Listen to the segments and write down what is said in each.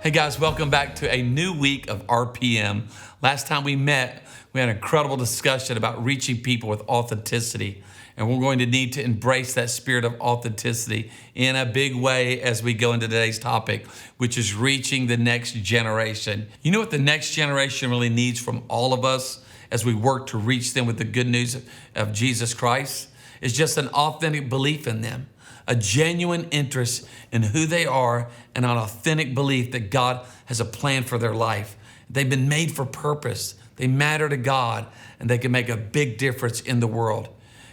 Hey guys, welcome back to a new week of RPM. Last time we met, we had an incredible discussion about reaching people with authenticity. And we're going to need to embrace that spirit of authenticity in a big way as we go into today's topic, which is reaching the next generation. You know what the next generation really needs from all of us as we work to reach them with the good news of Jesus Christ? Is just an authentic belief in them, a genuine interest in who they are, and an authentic belief that God has a plan for their life. They've been made for purpose. They matter to God, and they can make a big difference in the world.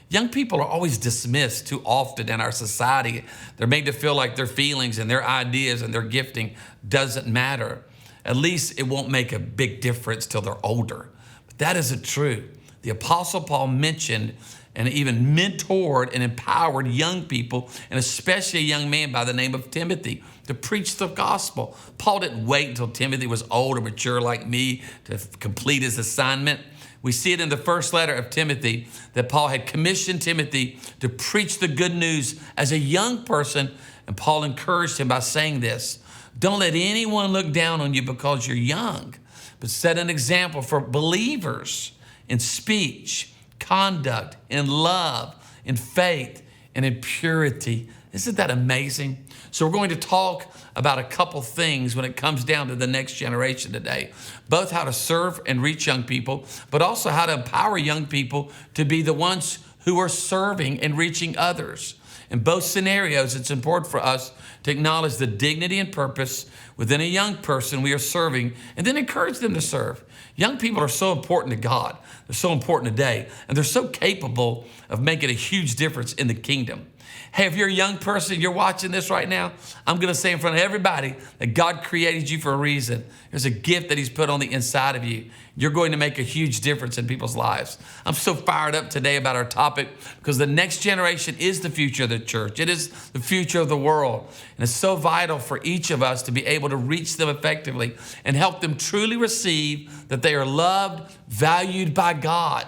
Young people are always dismissed too often in our society. They're made to feel like their feelings and their ideas and their gifting doesn't matter. At least it won't make a big difference till they're older. But that isn't true. The Apostle Paul mentioned and even mentored and empowered young people, and especially a young man by the name of Timothy, to preach the gospel. Paul didn't wait until Timothy was old or mature like me to complete his assignment. We see it in the first letter of Timothy that Paul had commissioned Timothy to preach the good news as a young person, and Paul encouraged him by saying this: don't let anyone look down on you because you're young, but set an example for believers in speech, conduct, in love, in faith, and in purity. Isn't that amazing? So we're going to talk about a couple things when it comes down to the next generation today, both how to serve and reach young people, but also how to empower young people to be the ones who are serving and reaching others. In both scenarios, it's important for us to acknowledge the dignity and purpose within a young person we are serving, and then encourage them to serve. Young people are so important to God. They're so important today, and they're so capable of making a huge difference in the kingdom. Hey, if you're a young person, you're watching this right now, I'm going to say in front of everybody that God created you for a reason. There's a gift that he's put on the inside of you. You're going to make a huge difference in people's lives. I'm so fired up today about our topic because the next generation is the future of the church. It is the future of the world. And it's so vital for each of us to be able to reach them effectively and help them truly receive that they are loved, valued by God.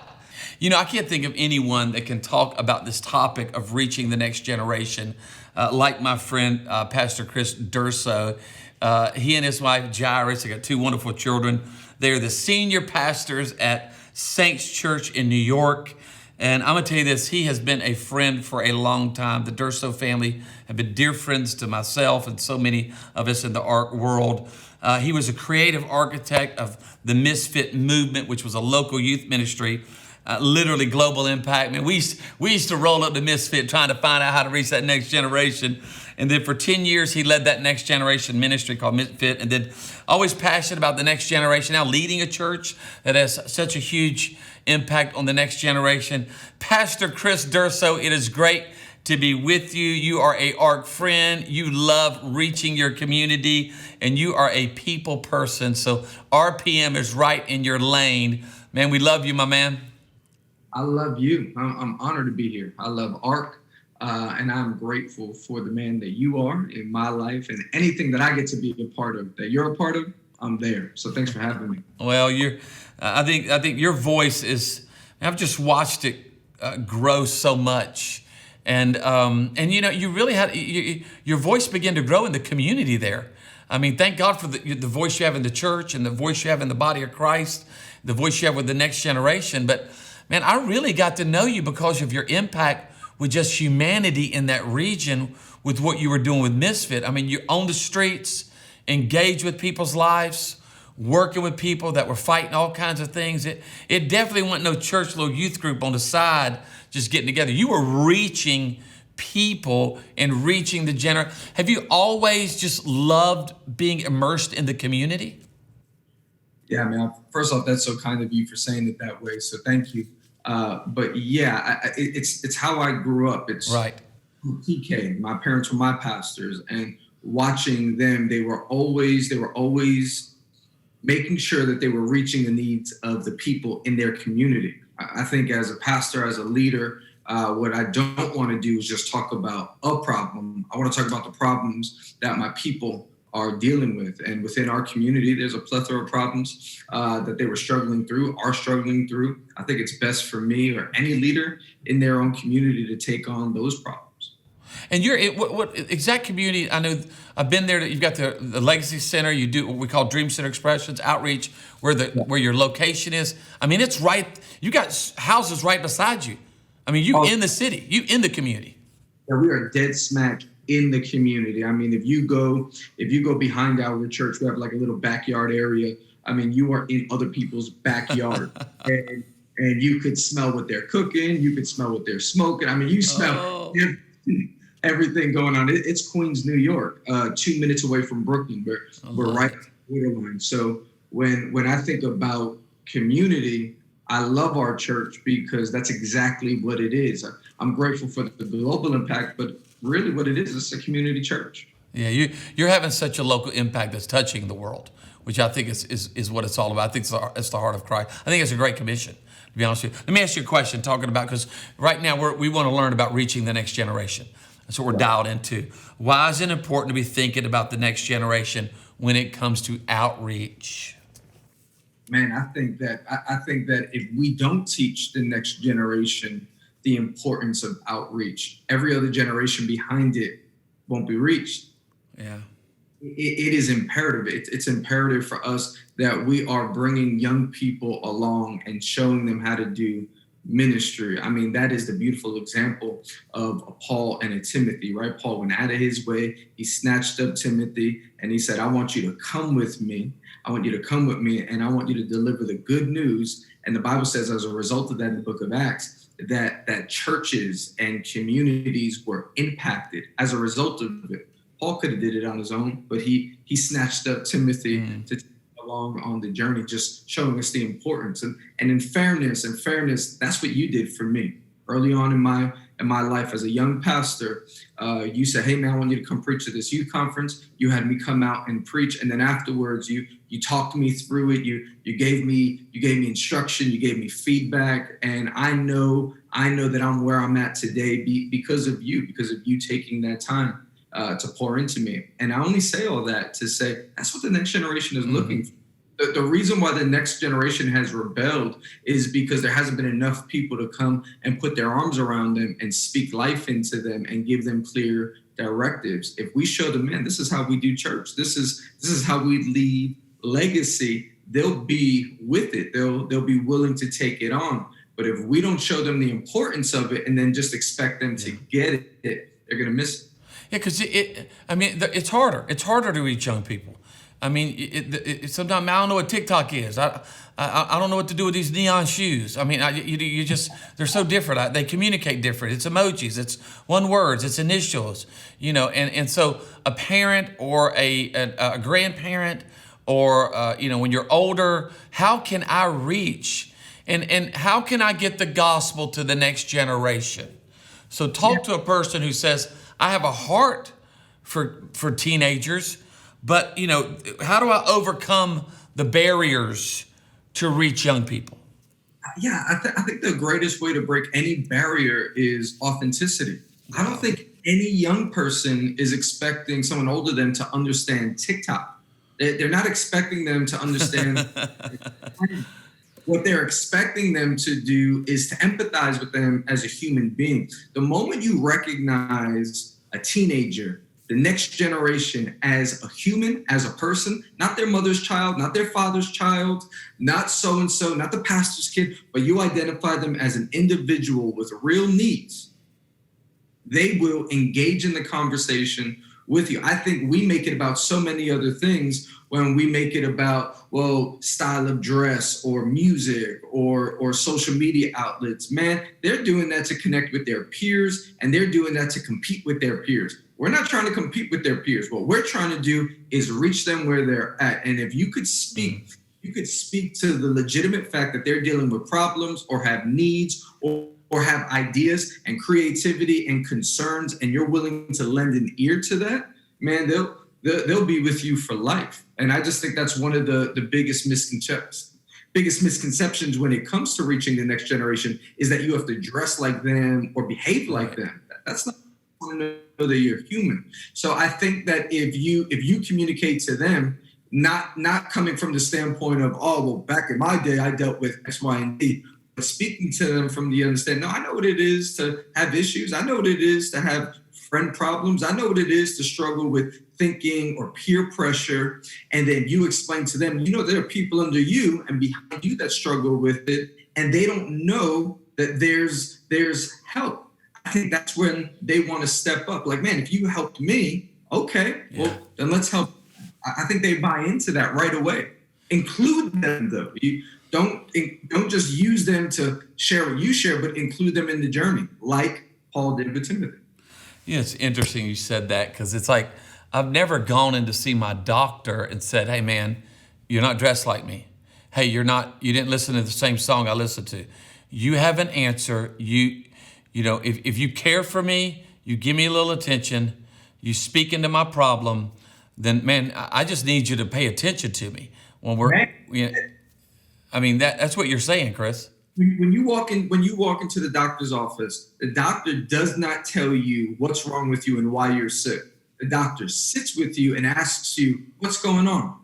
You know, I can't think of anyone that can talk about this topic of reaching the next generation like my friend, Pastor Chris Durso. He and his wife, Jairus, they got two wonderful children. They're the senior pastors at Saints Church in New York. And I'm going to tell you this, he has been a friend for a long time. The Durso family have been dear friends to myself and so many of us in the art world. He was a creative architect of the Misfit Movement, which was a local youth ministry. Literally global impact. Man, we used to roll up the Misfit trying to find out how to reach that next generation. And then for 10 years, he led that next generation ministry called Misfit, and then always passionate about the next generation, now leading a church that has such a huge impact on the next generation. Pastor Chris Durso, it is great to be with you. You are a ARC friend. You love reaching your community, and you are a people person. So RPM is right in your lane. Man, we love you, my man. I love you. I'm honored to be here. I love ARC, and I'm grateful for the man that you are in my life, and anything that I get to be a part of, that you're a part of, I'm there. So thanks for having me. Well, I think your voice is. I've just watched it grow so much, and you know, you really had your voice began to grow in the community there. I mean, thank God for the voice you have in the church and the voice you have in the body of Christ, the voice you have with the next generation, but. Man, I really got to know you because of your impact with just humanity in that region with what you were doing with Misfit. I mean, you're on the streets, engaged with people's lives, working with people that were fighting all kinds of things. It definitely wasn't no church little youth group on the side just getting together. You were reaching people and reaching the general. Have you always just loved being immersed in the community? Yeah, man. First off, that's so kind of you for saying it that way. So thank you. But yeah, it's how I grew up. It's right. TK. My parents were my pastors, and watching them, they were always making sure that they were reaching the needs of the people in their community. I think as a pastor, as a leader, what I don't want to do is just talk about a problem. I want to talk about the problems that my people are dealing with. And within our community, there's a plethora of problems that they were struggling through, are struggling through. I think it's best for me or any leader in their own community to take on those problems. And you're what exact community? I know I've been there. You've got the Legacy Center. You do what we call Dream Center Expressions outreach, where your location is. I mean, it's right. You got houses right beside you. I mean, you Oh, in the city, you in the community. yeah, we are dead smack in the community. I mean, if you go behind our church, we have like a little backyard area. I mean, you are in other people's backyard, and you could smell what they're cooking. You could smell what they're smoking. I mean, you smell Oh, everything going on. It's Queens, New York, 2 minutes away from Brooklyn. We're right it. on the borderline. So when I think about community, I love our church because that's exactly what it is. I'm grateful for the global impact, but really what it is, it's a community church. Yeah, you're having such a local impact that's touching the world, which I think is what it's all about. I think it's the heart of Christ. I think it's a great commission, to be honest with you. Let me ask you a question, talking about, because right now we want to learn about reaching the next generation. That's what we're dialed into. Why is it important to be thinking about the next generation when it comes to outreach? Man, I think that if we don't teach the next generation the importance of outreach, every other generation behind it won't be reached. Yeah. It is imperative. It's imperative for us that we are bringing young people along and showing them how to do ministry. I mean, that is the beautiful example of a Paul and a Timothy, right? Paul went out of his way. He snatched up Timothy and he said, I want you to come with me. I want you to come with me and I want you to deliver the good news. And the Bible says, as a result of that in the book of Acts, that churches and communities were impacted as a result of it. Paul could have did it on his own, but he snatched up Timothy to take along on the journey, just showing us the importance. And in fairness, that's what you did for me early on in my life as a young pastor. You said, "Hey man, I want you to come preach at this youth conference." You had me come out and preach, and then afterwards, you talked me through it. You gave me instruction. You gave me feedback, and I know that I'm where I'm at today because of you taking that time to pour into me. And I only say all that to say that's what the next generation is looking for. The reason why the next generation has rebelled is because there hasn't been enough people to come and put their arms around them and speak life into them and give them clear directives. If we show them, man, this is how we do church. This is how we leave legacy. They'll be with it. They'll be willing to take it on. But if we don't show them the importance of it and then just expect them to get it, they're going to miss it. Yeah, because it's harder. It's harder to reach young people. I mean, sometimes I don't know what TikTok is. I don't know what to do with these neon shoes. I mean, you just they're so different. They communicate different. It's emojis. It's one words. It's initials. And so a parent or a grandparent or when you're older, how can I reach and how can I get the gospel to the next generation? So talk to a person who says, I have a heart for teenagers, but how do I overcome the barriers to reach young people? Yeah, I think the greatest way to break any barrier is authenticity. I don't think any young person is expecting someone older than to understand TikTok. They're not expecting them to understand. What they're expecting them to do is to empathize with them as a human being. The moment you recognize a teenager, the next generation, as a human, as a person, not their mother's child, not their father's child, not so-and-so, not the pastor's kid, but you identify them as an individual with real needs, they will engage in the conversation with you. I think we make it about so many other things when we make it about, style of dress or music or social media outlets. Man, they're doing that to connect with their peers and they're doing that to compete with their peers. We're not trying to compete with their peers. What we're trying to do is reach them where they're at. And if you could speak to the legitimate fact that they're dealing with problems or have needs or have ideas and creativity and concerns, and you're willing to lend an ear to that, man, they'll be with you for life. And I just think that's one of the biggest misconceptions when it comes to reaching the next generation is that you have to dress like them or behave like them. That's not to know that you're human. So I think that if you communicate to them, not coming from the standpoint of, back in my day, I dealt with X, Y, and Z, but speaking to them from the understanding, no, I know what it is to have issues. I know what it is to have friend problems. I know what it is to struggle with thinking or peer pressure. And then you explain to them, there are people under you and behind you that struggle with it, and they don't know that there's help. I think that's when they want to step up. Like, man, if you helped me, okay, well, then let's help. I think they buy into that right away. Include them, though. You don't just use them to share what you share, but include them in the journey, like Paul did with Timothy. It's interesting you said that, because it's like I've never gone in to see my doctor and said, "Hey, man, you're not dressed like me. Hey, you didn't listen to the same song I listened to. You have an answer. If you care for me, you give me a little attention, you speak into my problem, then, man, I just need you to pay attention to me." That's what you're saying, Chris. When you walk into the doctor's office, the doctor does not tell you what's wrong with you and why you're sick. The doctor sits with you and asks you, what's going on?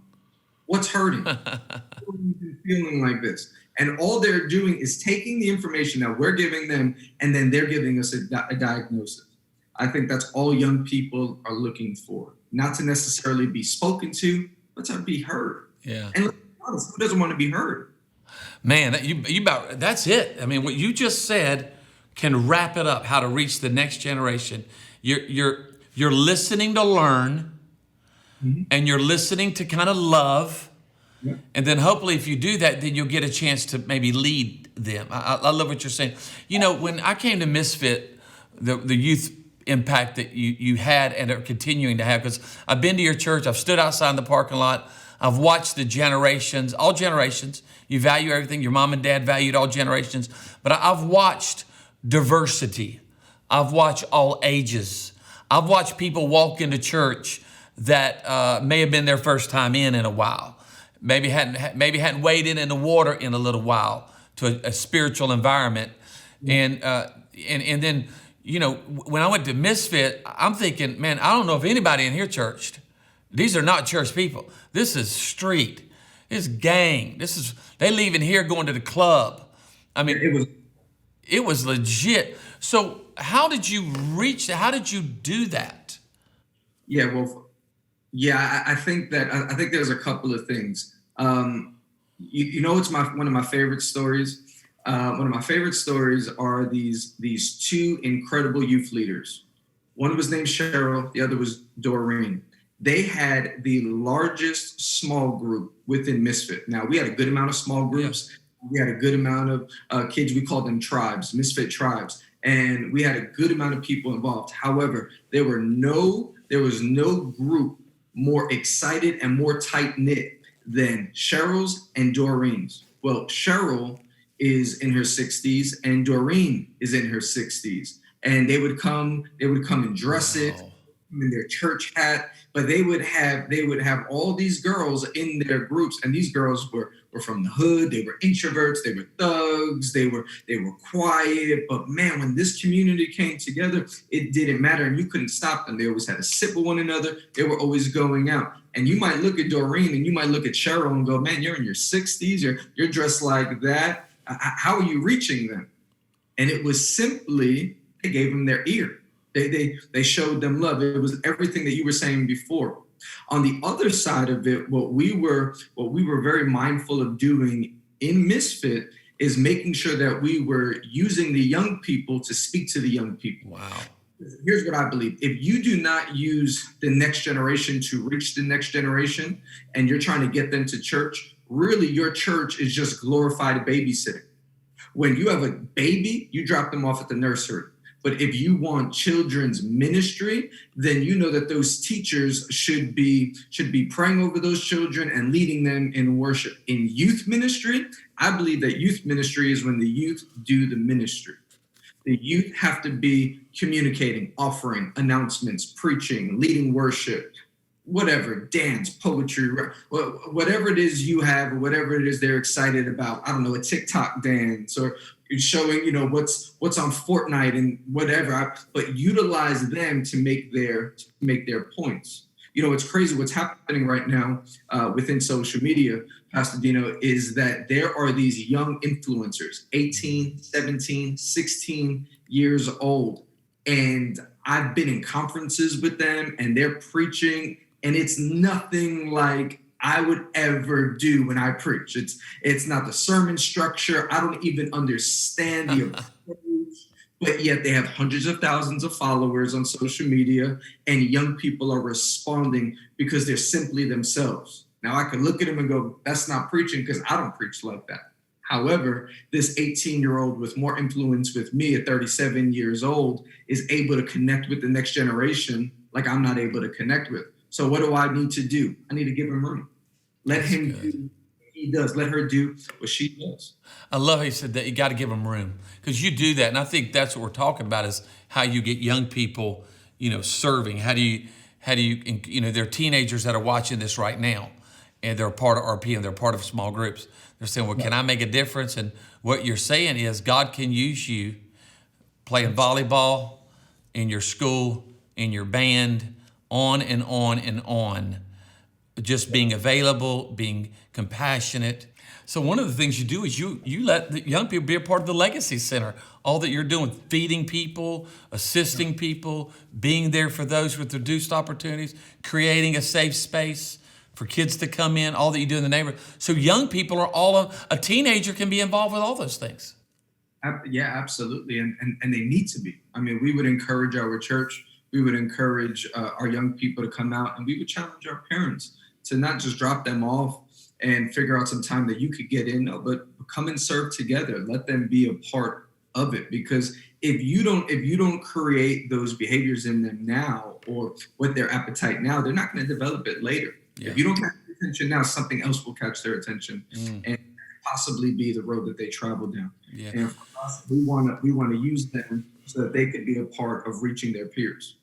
What's hurting? What have you been feeling like this? And all they're doing is taking the information that we're giving them, and then they're giving us a diagnosis. I think that's all young people are looking for. Not to necessarily be spoken to, but to be heard. Yeah. And let's be honest, who doesn't want to be heard? Man, that's it. I mean, what you just said can wrap it up. How to reach the next generation. You're listening to learn, and you're listening to kind of love, and then hopefully, if you do that, then you'll get a chance to maybe lead them. I love what you're saying. When I came to Misfit, the youth impact that you had and are continuing to have, because I've been to your church, I've stood outside in the parking lot, I've watched the generations, all generations. You value everything. Your mom and dad valued all generations. But I've watched diversity. I've watched all ages. I've watched people walk into church that may have been their first time in a while. Maybe hadn't waded in the water in a little while to a spiritual environment. And then, when I went to Misfit, I'm thinking, man, I don't know if anybody in here churched. These are not church people. This is street. This is gang. They leaving here going to the club. I mean, it was legit. So how did you reach that? How did you do that? I think there's a couple of things. It's one of my favorite stories. One of my favorite stories are these two incredible youth leaders. One was named Cheryl, the other was Doreen. They had the largest small group within Misfit. Now, we had a good amount of small groups. Yeah. We had a good amount of kids. We called them tribes, Misfit tribes. And we had a good amount of people involved. However, there was no group more excited and more tight-knit than Cheryl's and Doreen's. Well, Cheryl is in her 60s and Doreen is in her 60s. And they would come in dresses, in their church hat, but they would have all these girls in their groups, and these girls were from the hood. They were introverts, they were thugs, they were quiet. But man, when this community came together, it didn't matter, and you couldn't stop them. They always had a sip with one another. They were always going out. And you might look at Doreen and you might look at Cheryl and go, man, you're in your 60s, you're dressed like that. How are you reaching them? And it was simply, they gave them their ear. They showed them love. It was everything that you were saying before. On the other side of it, what we were very mindful of doing in Misfit is making sure that we were using the young people to speak to the young people. Wow. Here's what I believe. If you do not use the next generation to reach the next generation, and you're trying to get them to church, really your church is just glorified babysitting. When you have a baby, you drop them off at the nursery. But if you want children's ministry, then you know that those teachers should be praying over those children and leading them in worship. In youth ministry, I believe that youth ministry is when the youth do the ministry. The youth have to be communicating, offering announcements, preaching, leading worship, whatever, dance, poetry, whatever it is you have, or whatever it is they're excited about. I don't know, a TikTok dance, or showing, what's on Fortnite and whatever, but utilize them to make their points. It's crazy what's happening right now within social media, Pastor Dino, is that there are these young influencers, 18, 17, 16 years old. And I've been in conferences with them and they're preaching, and it's nothing like I would ever do when I preach. It's not the sermon structure. I don't even understand the approach, but yet they have hundreds of thousands of followers on social media, and young people are responding because they're simply themselves. Now I could look at them and go, that's not preaching, because I don't preach like that. However, this 18-year-old with more influence with me at 37 years old is able to connect with the next generation like I'm not able to connect with. So what do I need to do? I need to give him room. Let him do what he does. Let her do what she does. I love how you said that you got to give them room, because you do that. And I think that's what we're talking about, is how you get young people, serving. How do you, there are teenagers that are watching this right now, and they're a part of RPM. They're part of small groups. They're saying, well, can I make a difference? And what you're saying is God can use you playing volleyball in your school, in your band, on and on and on. Just being available, being compassionate. So one of the things you do is you let the young people be a part of the Legacy Center. All that you're doing, feeding people, assisting people, being there for those with reduced opportunities, creating a safe space for kids to come in, all that you do in the neighborhood. So young people are a teenager can be involved with all those things. Yeah, absolutely. And they need to be. I mean, we would encourage our church, we would encourage our young people to come out, and we would challenge our parents to not just drop them off and figure out some time that you could get in, but come and serve together. Let them be a part of it, because if you don't create those behaviors in them now, or what their appetite now, they're not going to develop it later. Yeah. If you don't catch their attention now, something else will catch their attention and possibly be the road that they travel down. Yeah. And for us, we want to use them so that they could be a part of reaching their peers.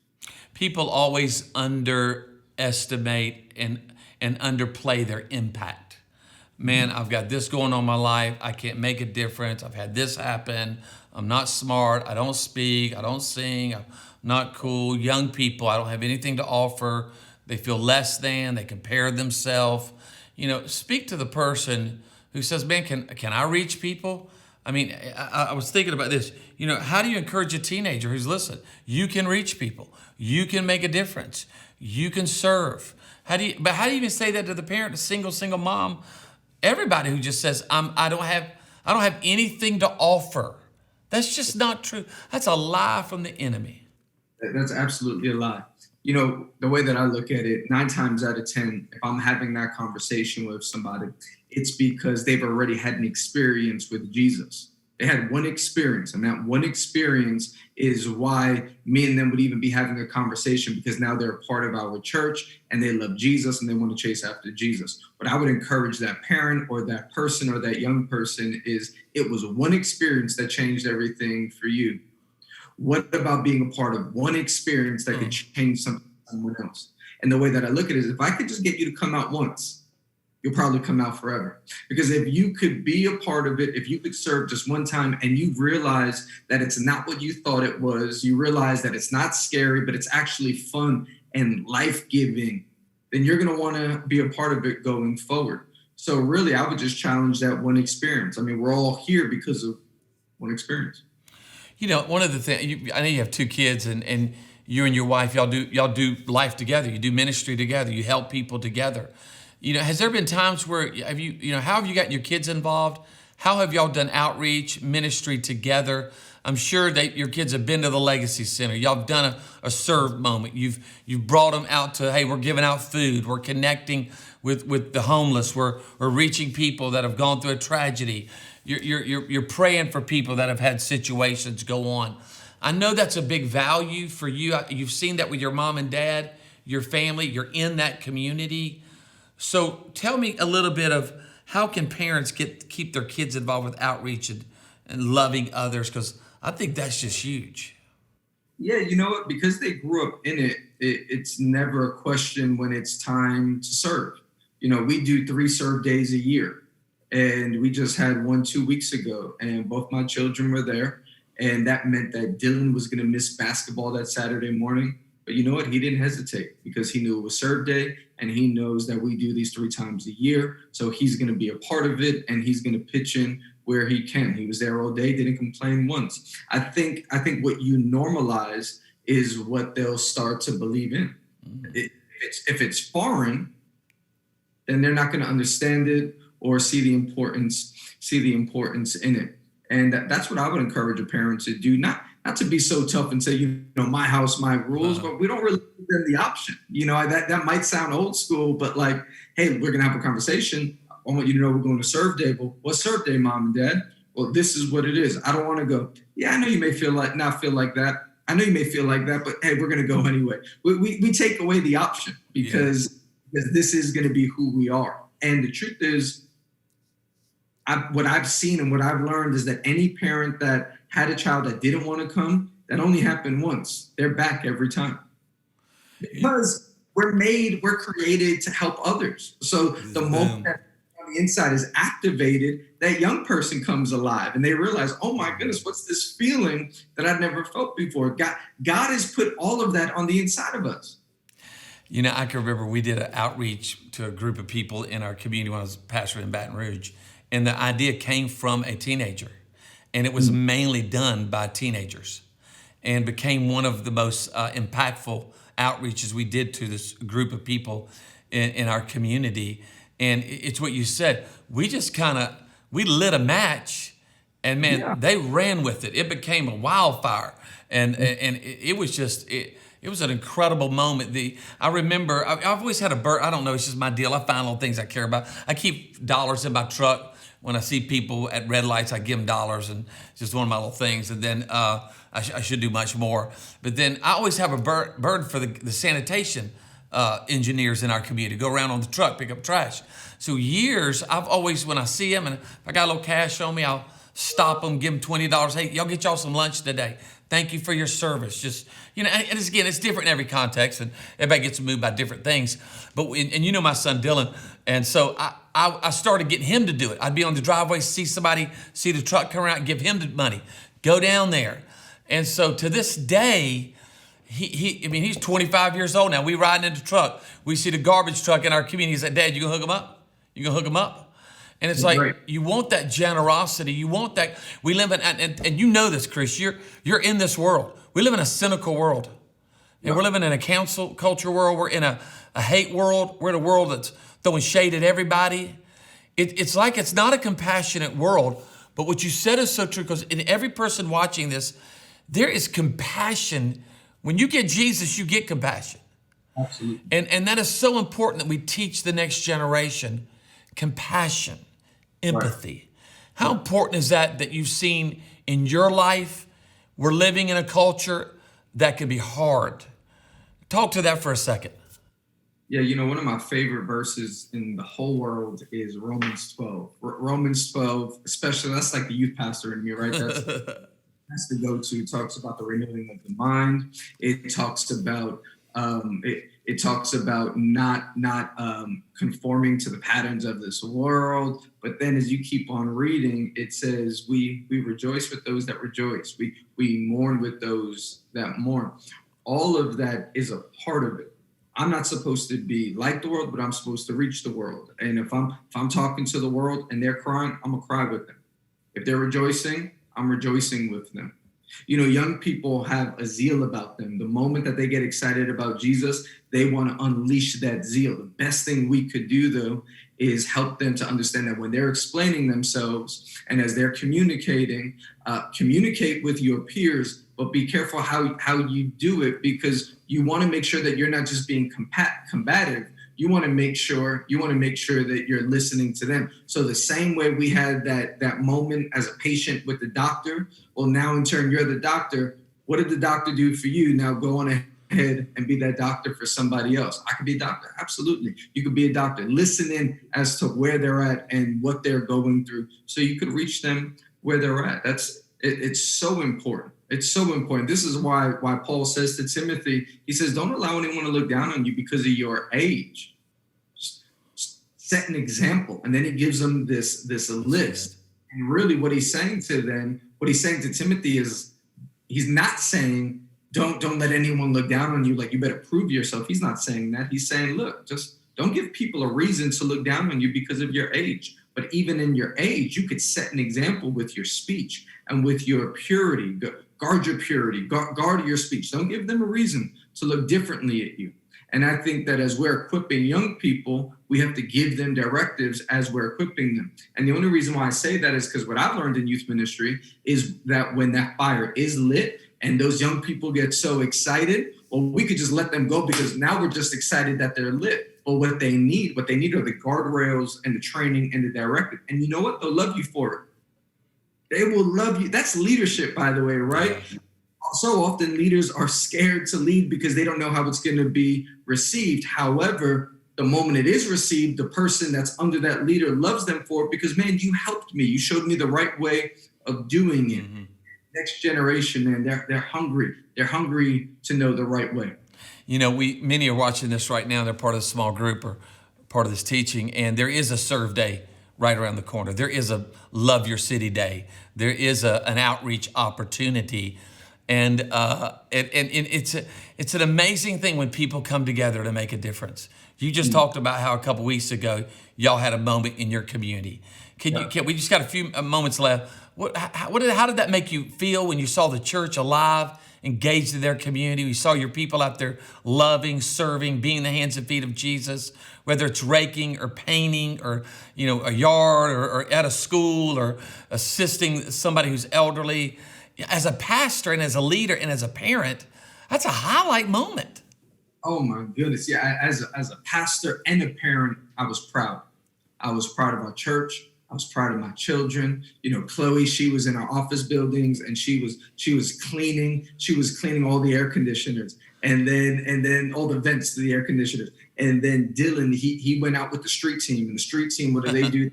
People always underestimate and underplay their impact. Man, I've got this going on in my life. I can't make a difference. I've had this happen. I'm not smart. I don't speak. I don't sing. I'm not cool. Young people, I don't have anything to offer. They feel less than. They compare themselves. Speak to the person who says, man, can I reach people? I mean, I was thinking about this. How do you encourage a teenager who's, listen, you can reach people. You can make a difference. You can serve. How do you even say that to the parent, a single mom? Everybody who just says, I don't have anything to offer. That's just not true. That's a lie from the enemy. That's absolutely a lie. The way that I look at it, 9 times out of 10, if I'm having that conversation with somebody, it's because they've already had an experience with Jesus. They had one experience, and that one experience is why me and them would even be having a conversation, because now they're a part of our church and they love Jesus and they want to chase after Jesus. What I would encourage that parent or that person or that young person is, it was one experience that changed everything for you. What about being a part of one experience that could change something for someone else? And the way that I look at it is, if I could just get you to come out once, you'll probably come out forever. Because if you could be a part of it, if you could serve just one time and you realize that it's not what you thought it was, you realize that it's not scary, but it's actually fun and life-giving, then you're going to want to be a part of it going forward. So really, I would just challenge that one experience. I mean, we're all here because of one experience. One of the things, I know you have 2 kids, and you and your wife, y'all do life together. You do ministry together. You help people together. Has there been times where how have you gotten your kids involved? How have y'all done outreach, ministry together? I'm sure that your kids have been to the Legacy Center. Y'all have done a serve moment. You've brought them out to, hey, we're giving out food. We're connecting with the homeless. We're reaching people that have gone through a tragedy. You're praying for people that have had situations go on. I know that's a big value for you. You've seen that with your mom and dad, your family. You're in that community. So tell me a little bit of, how can parents keep their kids involved with outreach and loving others? Because I think that's just huge. Yeah, you know what? Because they grew up in it, it's never a question when it's time to serve. We do 3 serve days a year. And we just had one 2 weeks ago, and both my children were there. And that meant that Dylan was going to miss basketball that Saturday morning. But you know what? He didn't hesitate, because he knew it was serve day, and he knows that we do these 3 times a year. So he's going to be a part of it, and he's going to pitch in where he can. He was there all day, didn't complain once. I think what you normalize is what they'll start to believe in. If it's foreign, then they're not going to understand it or see the importance in it. And that's what I would encourage a parent to do. Not to be so tough and say, my house, my rules, but we don't really give them the option. That might sound old school, but like, hey, we're going to have a conversation. I want you to know we're going to serve day. Well, what's serve day, mom and dad? Well, this is what it is. I don't want to go. Yeah, I know you may not feel like that. I know you may feel like that, but hey, we're going to go anyway. We take away the option because this is going to be who we are. And the truth is, what I've seen and what I've learned is that any parent that had a child that didn't want to come, that only happened once. They're back every time. Because we're created to help others. So the moment that on the inside is activated, that young person comes alive and they realize, oh my goodness, what's this feeling that I've never felt before? God has put all of that on the inside of us. I can remember we did an outreach to a group of people in our community when I was pastor in Baton Rouge. And the idea came from a teenager. And it was mainly done by teenagers and became one of the most impactful outreaches we did to this group of people in our community. And it's what you said. We just we lit a match and they ran with it. It became a wildfire. And it was just, it was an incredible moment. I remember, I've always had I don't know, it's just my deal. I find little things I care about. I keep dollars in my truck. When I see people at red lights, I give them dollars, and it's just one of my little things. And then I should do much more. But then I always have a burden for the sanitation engineers in our community. Go around on the truck, pick up trash. So I've always, when I see them, and if I got a little cash on me, I'll stop them, give them $20. Hey, y'all get y'all some lunch today. Thank you for your service. Just, and again, it's different in every context, and everybody gets moved by different things. But and my son Dylan, and so I started getting him to do it. I'd be on the driveway, see the truck come around, give him the money, go down there. And so to this day, he's 25 years old now. We riding in the truck. We see the garbage truck in our community. He's like, Dad, you gonna hook him up? You gonna hook him up? And it's like, you want that generosity. You want that. We live in, and you know this, Chris, you're in this world. We live in a cynical world. And we're living in a cancel culture world. We're in a hate world. We're in a world that's throwing shade at everybody. It's like it's not a compassionate world. But what you said is so true, because in every person watching this, there is compassion. When you get Jesus, you get compassion. Absolutely. And that is so important that we teach the next generation compassion, empathy. Right. How important is that you've seen in your life? We're living in a culture that can be hard. Talk to that for a second. Yeah, one of my favorite verses in the whole world is Romans 12. Romans 12, especially, that's like the youth pastor in me, right? That's the go-to. It talks about the renewing of the mind. It talks about it talks about not conforming to the patterns of this world. But then as you keep on reading, it says we rejoice with those that rejoice. We mourn with those that mourn. All of that is a part of it. I'm not supposed to be like the world, but I'm supposed to reach the world. And if I'm talking to the world and they're crying, I'm gonna cry with them. If they're rejoicing, I'm rejoicing with them. Young people have a zeal about them. The moment that they get excited about Jesus, they want to unleash that zeal. The best thing we could do, though, is help them to understand that when they're explaining themselves and as they're communicating, communicate with your peers, but be careful how you do it, because you want to make sure that you're not just being combative. You want to make sure that you're listening to them. So the same way we had that moment as a patient with the doctor, well, now in turn, you're the doctor. What did the doctor do for you? Now go on ahead and be that doctor for somebody else. I could be a doctor. Absolutely. You could be a doctor. Listen in as to where they're at and what they're going through, so you could reach them where they're at. It's so important. It's so important. This is why Paul says to Timothy, he says, don't allow anyone to look down on you because of your age. Just set an example. And then he gives them this list. And really what he's saying to Timothy is, he's not saying, don't let anyone look down on you, like you better prove yourself. He's not saying that. He's saying, look, just don't give people a reason to look down on you because of your age. But even in your age, you could set an example with your speech and with your purity. guard your purity, guard your speech. Don't give them a reason to look differently at you. And I think that as we're equipping young people, we have to give them directives as we're equipping them. And the only reason why I say that is because what I've learned in youth ministry is that when that fire is lit and those young people get so excited, well, we could just let them go because now we're just excited that they're lit. But what they need are the guardrails and the training and the directive. And you know what? They'll love you for it. They will love you. That's leadership, by the way, right? Yeah. So often leaders are scared to lead because they don't know how it's going to be received. However, the moment it is received, the person that's under that leader loves them for it because, man, you helped me. You showed me the right way of doing it. Mm-hmm. Next generation, man, they're hungry. They're hungry to know the right way. You know, many are watching this right now. They're part of a small group or part of this teaching, and there is a serve day right around the corner. There is a Love Your City Day. There is an outreach opportunity. And it's an amazing thing when people come together to make a difference. You just talked about how a couple weeks ago y'all had a moment in your community. We just got a few moments left. How did that make you feel when you saw the church alive, engaged in their community? We saw your people out there loving, serving, being the hands and feet of Jesus, whether it's raking or painting or, a yard or at a school or assisting somebody who's elderly. As a pastor and as a leader and as a parent, that's a highlight moment. Oh my goodness. Yeah. As a pastor and a parent, I was proud. I was proud of our church. I was proud of my children. Chloe, she was in our office buildings and she was cleaning. She was cleaning all the air conditioners and then all the vents to the air conditioners. And then Dylan, he went out with the street team. And the street team, what do? They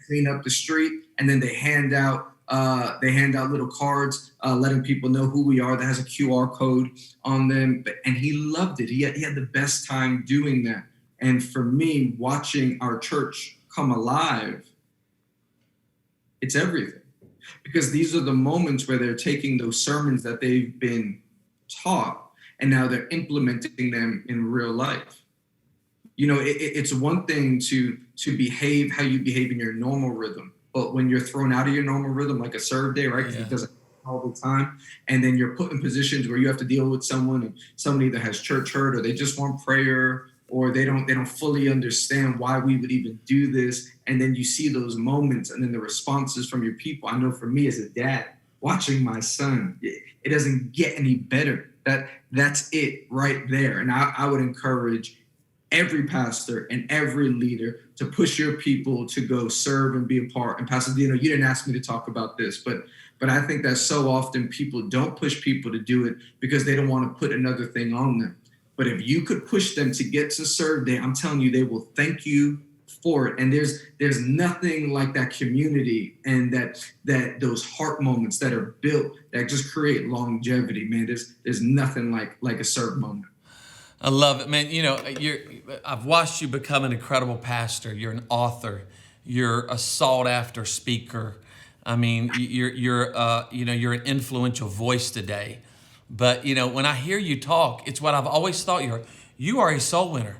clean up the street and then they hand out little cards letting people know who we are that has a QR code on them. And he loved it. He had the best time doing that. And for me, watching our church come alive, it's everything. Because these are the moments where they're taking those sermons that they've been taught and now they're implementing them in real life. It's one thing to behave how you behave in your normal rhythm. But when you're thrown out of your normal rhythm, like a serve day, right? Because it doesn't all the time. And then you're put in positions where you have to deal with someone and somebody that has church hurt or they just want prayer or they don't fully understand why we would even do this. And then you see those moments and then the responses from your people. I know for me as a dad, watching my son, it doesn't get any better. That's it right there. And I would encourage every pastor and every leader to push your people to go serve and be a part. And Pastor Dino, you didn't ask me to talk about this, but I think that so often people don't push people to do it because they don't want to put another thing on them. But if you could push them to get to serve day, I'm telling you, they will thank you for it. And there's nothing like that community and that those heart moments that are built that just create longevity, man. There's nothing like a serve moment. I love it, man. I've watched you become an incredible pastor. You're an author. You're a sought after speaker. I mean, you're an influential voice today. But when I hear you talk, it's what I've always thought you are. You are a soul winner.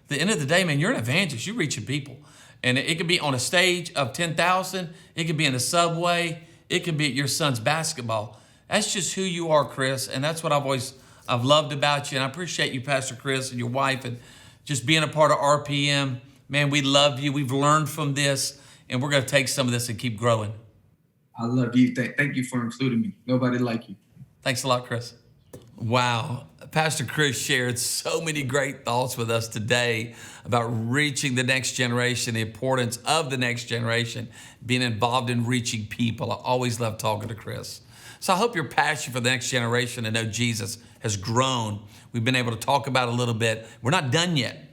At the end of the day, man, you're an evangelist. You're reaching people, and it could be on a stage of 10,000. It could be in the subway. It could be at your son's basketball. That's just who you are, Chris, and that's what I've loved about you, and I appreciate you, Pastor Chris, and your wife, and just being a part of RPM. Man, we love you. We've learned from this, and we're going to take some of this and keep growing. I love you. Thank you for including me. Nobody like you. Thanks a lot, Chris. Wow. Pastor Chris shared so many great thoughts with us today about reaching the next generation, the importance of the next generation, being involved in reaching people. I always love talking to Chris. So I hope your passion for the next generation to know Jesus has grown. We've been able to talk about it a little bit. We're not done yet.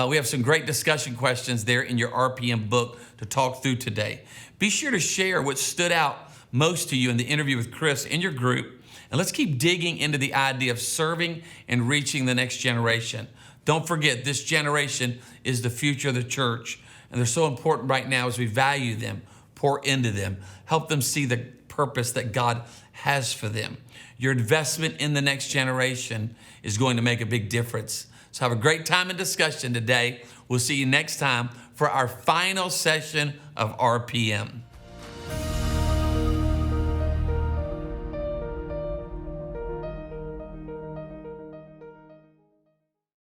We have some great discussion questions there in your RPM book to talk through today. Be sure to share what stood out most to you in the interview with Chris in your group. And let's keep digging into the idea of serving and reaching the next generation. Don't forget, this generation is the future of the church. And they're so important right now as we value them, pour into them, help them see the purpose that God has for them. Your investment in the next generation is going to make a big difference. So have a great time in discussion today. We'll see you next time for our final session of RPM.